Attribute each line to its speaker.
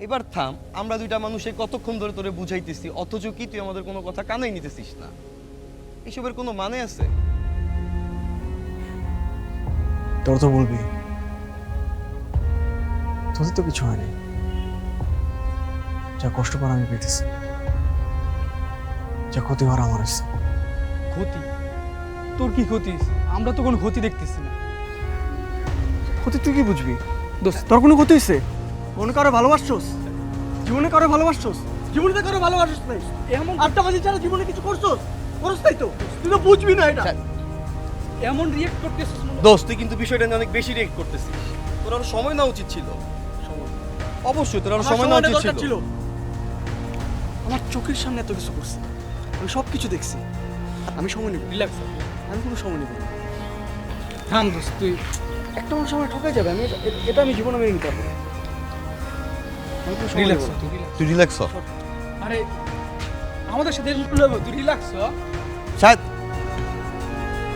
Speaker 1: এবার থাম, আমরা দুইটা মানুষে কতক্ষণ ধরে তোরে বুঝাইতেছি, অথচ কি তুই আমাদের কোনো কথা কানেই নিতেছিস না? এসবের কোনো মানে আছে?
Speaker 2: তোর তো বলবি, তোদের তো কিছু হয়নি। যা কষ্ট পার আমি পেতেছি, যা ক্ষতি হওয়ার আমার হয়েছে।
Speaker 3: ক্ষতি? তোর কি ক্ষতি? আমরা তো কোনো ক্ষতি দেখতেছি না।
Speaker 2: ক্ষতি তুই কি বুঝবি? দোস্ত, তোর কোনো ক্ষতি হয়েছে? মনে কারো ভালোবাসছস? জীবনে কারো ভালোবাসছস? জীবনে তো কারো ভালোবাসছ নাই।
Speaker 3: এমন
Speaker 2: আটটা বাজে ছাড়া জীবনে কিছু করছস? করছ তাই তো? তুই তো বুঝবি না এটা।
Speaker 3: এমন রিয়েক্ট করতেছিস মনে
Speaker 1: দোস্ত, তুই কিন্তু বিষয়টা নিয়ে অনেক বেশি রিয়েক্ট করতেছিস। তোর আরো সময় নেওয়া উচিত ছিল। অবশ্যই তোর আরো
Speaker 2: আমার
Speaker 1: সময় নেওয়া
Speaker 2: সময়টা
Speaker 1: উচিত
Speaker 2: দরকার
Speaker 1: ছিল।
Speaker 2: আমার চোখের সামনে এত কিছু করছে, আমি সব কিছু দেখছি। আমি সময় নেব?
Speaker 3: রিল্যাক্স
Speaker 2: আমি কোনো সময় নেব না।
Speaker 3: থাম দোস্ত, তুই
Speaker 2: একটা মানুষ সময় ঠকাই যাবে, আমি এটা আমি জীবনে মেনে নিতে পারবো না। আমি কোনো সময় নেব
Speaker 3: রিল্যাক্স
Speaker 2: না।
Speaker 3: তুই রিল্যাক্স।
Speaker 1: তুই রিল্যাক্স হ।
Speaker 3: আরে আমাদের সাথে তুই রিল্যাক্স হ।
Speaker 1: শায়দ